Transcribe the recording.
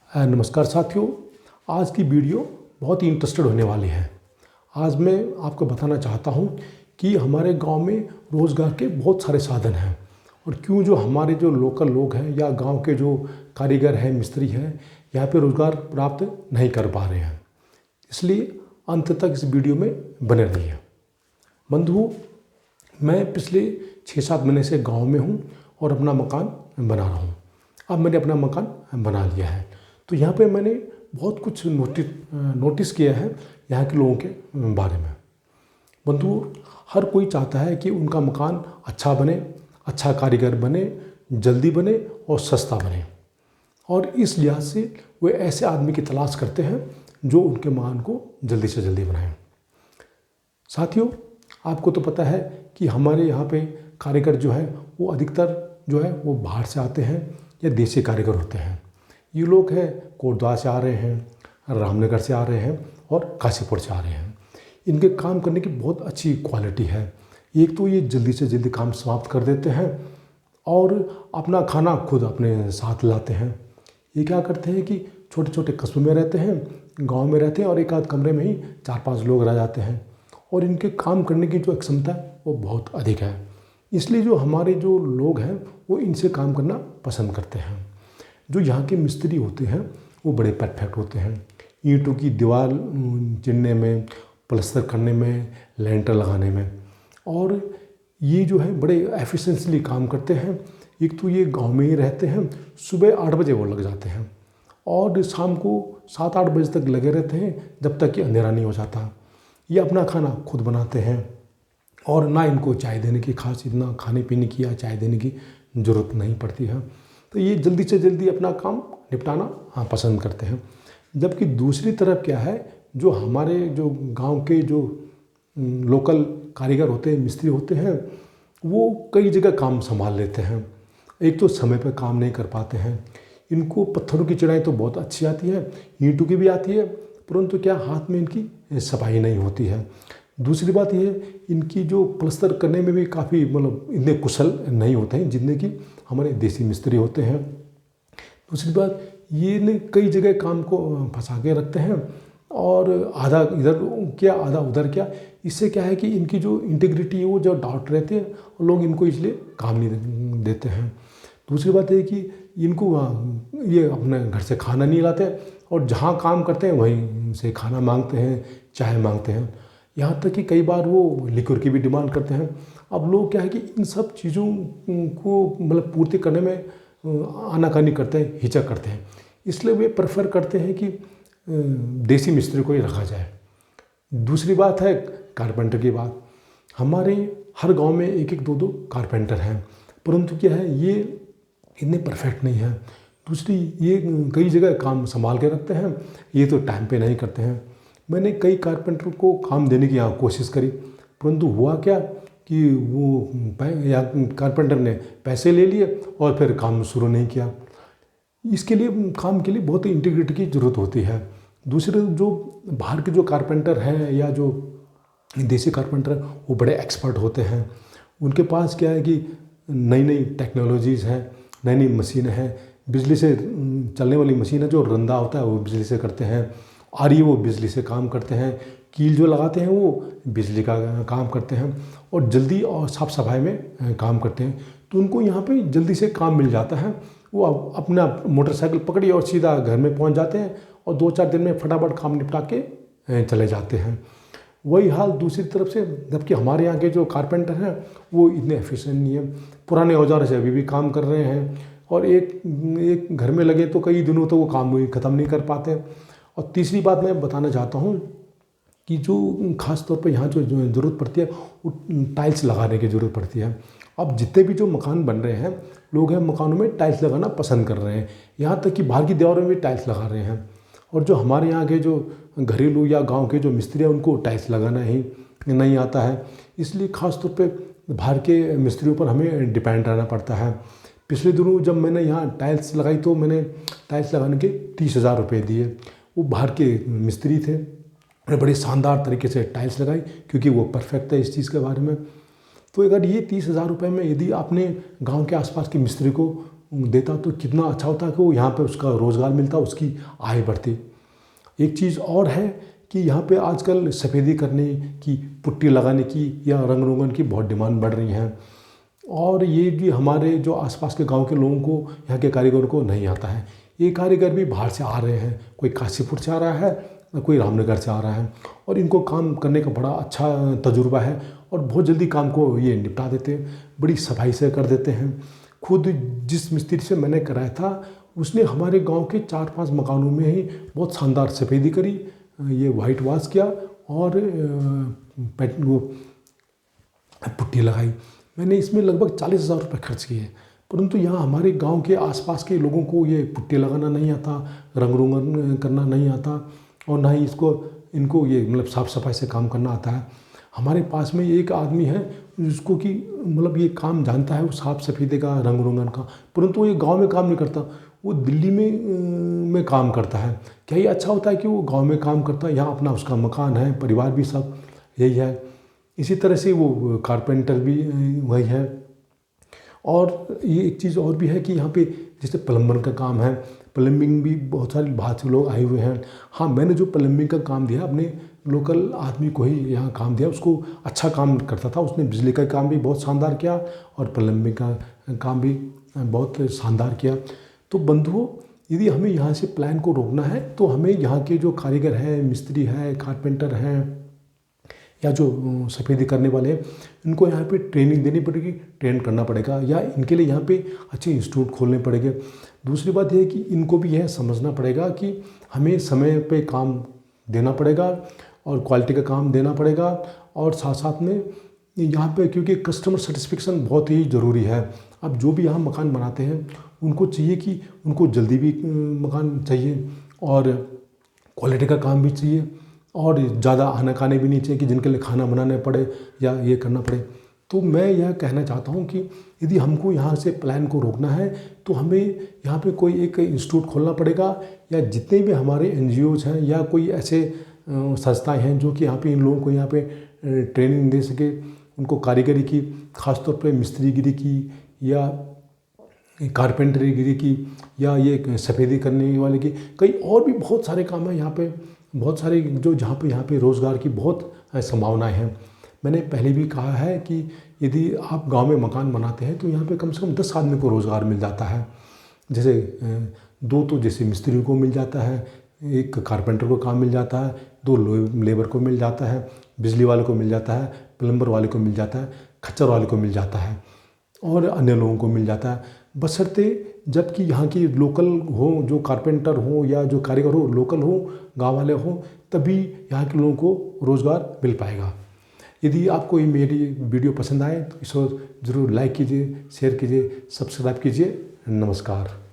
नमस्कार साथियों। आज की वीडियो बहुत ही इंटरेस्टेड होने वाली है। आज मैं आपको बताना चाहता हूँ कि हमारे गांव में रोज़गार के बहुत सारे साधन हैं और क्यों जो हमारे जो लोकल लोग हैं या गांव के जो कारीगर हैं, मिस्त्री हैं, यहाँ पे रोज़गार प्राप्त नहीं कर पा रहे हैं। इसलिए अंत तक इस वीडियो में बने रहिए। बंधुओं, मैं पिछले 6-7 महीने से गाँव में हूँ और अपना मकान बना रहा हूँ। अब मैंने अपना मकान बना लिया है, तो यहाँ पे मैंने बहुत कुछ नोटिस किया है यहाँ के लोगों के बारे में। बंधुओं, हर कोई चाहता है कि उनका मकान अच्छा बने, अच्छा कारीगर बने, जल्दी बने और सस्ता बने, और इस लिहाज से वे ऐसे आदमी की तलाश करते हैं जो उनके मकान को जल्दी से जल्दी बनाएं। साथियों, आपको तो पता है कि हमारे यहाँ पे कारीगर जो है वो अधिकतर जो है वो बाहर से आते हैं या देसी कारीगर होते हैं। ये लोग हैं कोटद्वार से आ रहे हैं, रामनगर से आ रहे हैं और काशीपुर से आ रहे हैं। इनके काम करने की बहुत अच्छी क्वालिटी है। एक तो ये जल्दी से जल्दी काम समाप्त कर देते हैं और अपना खाना खुद अपने साथ लाते हैं। ये क्या करते हैं कि छोटे छोटे कस्बों में रहते हैं, गांव में रहते हैं और एक आध कमरे में ही 4-5 लोग रह जाते हैं, और इनके काम करने की जो क्षमता है वो बहुत अधिक है। इसलिए जो हमारे जो लोग हैं वो इनसे काम करना पसंद करते हैं। जो यहाँ के मिस्त्री होते हैं वो बड़े परफेक्ट होते हैं। ईंटों की दीवार चिनने में, प्लास्टर करने में, लेंटर लगाने में, और ये जो है बड़े एफिशिएंटली काम करते हैं। एक तो ये गांव में ही रहते हैं, सुबह 8 बजे वो लग जाते हैं और शाम को 7-8 बजे तक लगे रहते हैं जब तक कि अंधेरा नहीं हो जाता। ये अपना खाना खुद बनाते हैं और ना इनको चाय देने की खास इतना खाने पीने की या चाय देने की ज़रूरत नहीं पड़ती है। तो ये जल्दी से जल्दी अपना काम निपटाना पसंद करते हैं। जबकि दूसरी तरफ क्या है, जो हमारे जो गांव के जो लोकल कारीगर होते हैं, मिस्त्री होते हैं, वो कई जगह काम संभाल लेते हैं। एक तो समय पर काम नहीं कर पाते हैं। इनको पत्थरों की चढ़ाई तो बहुत अच्छी आती है, ईंटों की भी आती है, परंतु क्या हाथ में इनकी सफाई नहीं होती है। दूसरी बात यह, इनकी जो प्लास्टर करने में भी काफ़ी इतने कुशल नहीं होते हैं जितने कि हमारे देसी मिस्त्री होते हैं। दूसरी बात ये ने कई जगह काम को फंसा के रखते हैं और आधा इधर क्या आधा उधर क्या। इससे क्या है कि इनकी जो इंटीग्रिटी है वो जो डाउट रहते हैं और लोग इनको इसलिए काम नहीं देते हैं। दूसरी बात है कि इनको ये अपने घर से खाना नहीं लाते और जहाँ काम करते हैं वहीं से खाना मांगते हैं, चाय मांगते हैं। यहाँ तक कि कई बार वो लिक्विड की भी डिमांड करते हैं। अब लोग क्या है कि इन सब चीज़ों को पूर्ति करने में आनाकानी करते हैं, हिचक करते हैं। इसलिए वे प्रेफर करते हैं कि देसी मिस्त्री को ही रखा जाए। दूसरी बात है कारपेंटर की बात। हमारे हर गांव में 1-1, 2-2 कारपेंटर हैं, परंतु क्या है ये इतने परफेक्ट नहीं है। दूसरी, ये कई जगह काम संभाल के रखते हैं, ये तो टाइम पे नहीं करते हैं। मैंने कई कारपेंटर को काम देने की यहाँ कोशिश करी, परंतु हुआ क्या कि वो या कारपेंटर ने पैसे ले लिए और फिर काम शुरू नहीं किया। इसके लिए काम के लिए बहुत ही इंटीग्रिटी की ज़रूरत होती है। दूसरे, जो बाहर के जो कारपेंटर हैं या जो देसी कारपेंटर हैं वो बड़े एक्सपर्ट होते हैं। उनके पास क्या है कि नई नई टेक्नोलॉजीज़ हैं, नई नई मशीनें हैं। बिजली से चलने वाली मशीन है, जो रंधा होता है वो बिजली से करते हैं, आरी वो बिजली से काम करते हैं, कील जो लगाते हैं वो बिजली का काम करते हैं, और जल्दी और साफ़ सफाई में काम करते हैं। तो उनको यहाँ पे जल्दी से काम मिल जाता है। वो अपना मोटरसाइकिल पकड़ी और सीधा घर में पहुँच जाते हैं और 2-4 दिन में फटाफट काम निपटा के चले जाते हैं। वही हाल दूसरी तरफ से, जबकि हमारे यहाँ के जो कारपेंटर हैं वो इतने एफिशिएंट नहीं है। पुराने औजार से अभी भी काम कर रहे हैं और एक घर में लगे तो कई दिनों तो वो काम ख़त्म नहीं कर पाते। और तीसरी बात मैं बताना चाहता हूँ कि जो ख़ास तौर पर यहाँ जो ज़रूरत पड़ती है वो टाइल्स लगाने की ज़रूरत पड़ती है। अब जितने भी जो मकान बन रहे हैं, लोग हैं मकानों में टाइल्स लगाना पसंद कर रहे हैं, यहाँ तक कि बाहर की दीवारों में भी टाइल्स लगा रहे हैं। और जो हमारे यहाँ के जो घरेलू या गांव के जो मिस्त्री हैं उनको टाइल्स लगाना ही नहीं आता है। इसलिए ख़ास तौर पे बाहर के मिस्त्रियों पर हमें डिपेंड रहना पड़ता है। पिछले दिनों जब मैंने यहाँ टाइल्स लगाई तो मैंने टाइल्स लगाने के 30,000 रुपये दिए। वो बाहर के मिस्त्री थे, उन्होंने बड़े शानदार तरीके से टाइल्स लगाई क्योंकि वो परफेक्ट है इस चीज़ के बारे में। तो अगर ये 30,000 रुपये में यदि आपने गांव के आसपास के मिस्त्री को देता तो कितना अच्छा होता कि वो यहाँ पे उसका रोज़गार मिलता, उसकी आय बढ़ती। एक चीज़ और है कि यहाँ पे आजकल सफ़ेदी करने की, पुट्टी लगाने की या रंग रोगन की बहुत डिमांड बढ़ रही है, और ये भी हमारे जो आसपास के गांव के लोगों को, यहाँ के कारीगरों को नहीं आता है। ये कारीगर भी बाहर से आ रहे हैं, कोई काशीपुर से आ रहा है, कोई रामनगर से आ रहा है, और इनको काम करने का बड़ा अच्छा तजुर्बा है और बहुत जल्दी काम को ये निपटा देते हैं, बड़ी सफाई से कर देते हैं। खुद जिस मिस्त्री से मैंने कराया था उसने हमारे गांव के 4-5 मकानों में ही बहुत शानदार सफ़ेदी करी, ये वाइट वॉश किया और वो पुट्टी लगाई। मैंने इसमें लगभग 40,000 रुपये खर्च किए, परंतु यहाँ हमारे गांव के आसपास के लोगों को ये पुट्टी लगाना नहीं आता, रंग रोगन करना नहीं आता, और ना ही इनको ये मतलब साफ़ सफाई से काम करना आता है। हमारे पास में एक आदमी है जिसको कि मतलब ये काम जानता है, वो साफ़ सफेदी का, रंग रोगन का, परंतु वो ये गाँव में काम नहीं करता, वो दिल्ली में काम करता है। क्या ये अच्छा होता है कि वो गाँव में काम करता है, यहाँ अपना उसका मकान है, परिवार भी सब यही है। इसी तरह से वो कारपेंटर भी वही है। और ये एक चीज़ और भी है कि यहाँ पे जैसे प्लम्बर का काम है, प्लम्बिंग भी बहुत सारे बाहर से लोग आए हुए हैं। हाँ, मैंने जो प्लम्बिंग का काम दिया अपने लोकल आदमी को ही यहाँ काम दिया, उसको अच्छा काम करता था, उसने बिजली का काम भी बहुत शानदार किया और प्लम्बिंग का काम भी बहुत शानदार किया। तो बंधुओं, यदि हमें यहाँ से प्लान को रोकना है तो हमें यहाँ के जो कारीगर हैं, मिस्त्री हैं, कारपेंटर हैं या जो सफ़ेदी करने वाले हैं, इनको यहाँ पे ट्रेनिंग देनी पड़ेगी, ट्रेन करना पड़ेगा, या इनके लिए यहाँ पे अच्छे इंस्टीट्यूट खोलने पड़ेंगे। दूसरी बात यह है कि इनको भी यह समझना पड़ेगा कि हमें समय पे काम देना पड़ेगा और क्वालिटी का काम देना पड़ेगा, और साथ साथ में यहाँ पे क्योंकि कस्टमर सेटिस्फेक्शन बहुत ही ज़रूरी है। अब जो भी यहाँ मकान बनाते हैं उनको चाहिए कि उनको जल्दी भी मकान चाहिए और क्वालिटी का काम भी चाहिए, और ज़्यादा आनाकानी भी नहीं चाहिए कि जिनके लिए खाना बनाना पड़े या ये करना पड़े। तो मैं यह कहना चाहता हूँ कि यदि हमको यहाँ से प्लान को रोकना है तो हमें यहाँ पे कोई एक इंस्टीट्यूट खोलना पड़ेगा, या जितने भी हमारे NGOs हैं या कोई ऐसे संस्थाएं हैं जो कि यहाँ पे इन लोगों को यहाँ पे ट्रेनिंग दे सके, उनको कारीगरी की, ख़ासतौर पे मिस्त्रीगिरी की या कारपेंटरीगिरी की या ये सफ़ेदी करने वाले की, कई और भी बहुत सारे काम हैं यहाँ पे, बहुत सारे जो यहाँ पे रोज़गार की बहुत संभावनाएं हैं। मैंने पहले भी कहा है कि यदि आप गांव में मकान बनाते हैं तो यहाँ पे कम से कम 10 आदमी को रोज़गार मिल जाता है। जैसे 2 तो जैसे मिस्त्री को मिल जाता है, एक कारपेंटर को काम मिल जाता है, 2 लेबर को मिल जाता है, बिजली वाले को मिल जाता है, प्लम्बर वाले को मिल जाता है, खच्चर वाले को मिल जाता है, और अन्य लोगों को मिल जाता है, बशर्ते जबकि यहाँ की लोकल हो, जो कारपेंटर हो या जो कारीगर हो लोकल हो, गांव वाले हो, तभी यहाँ के लोगों को रोज़गार मिल पाएगा। यदि आपको ये मेरी वीडियो पसंद आए तो इसको ज़रूर लाइक कीजिए, शेयर कीजिए, सब्सक्राइब कीजिए। नमस्कार।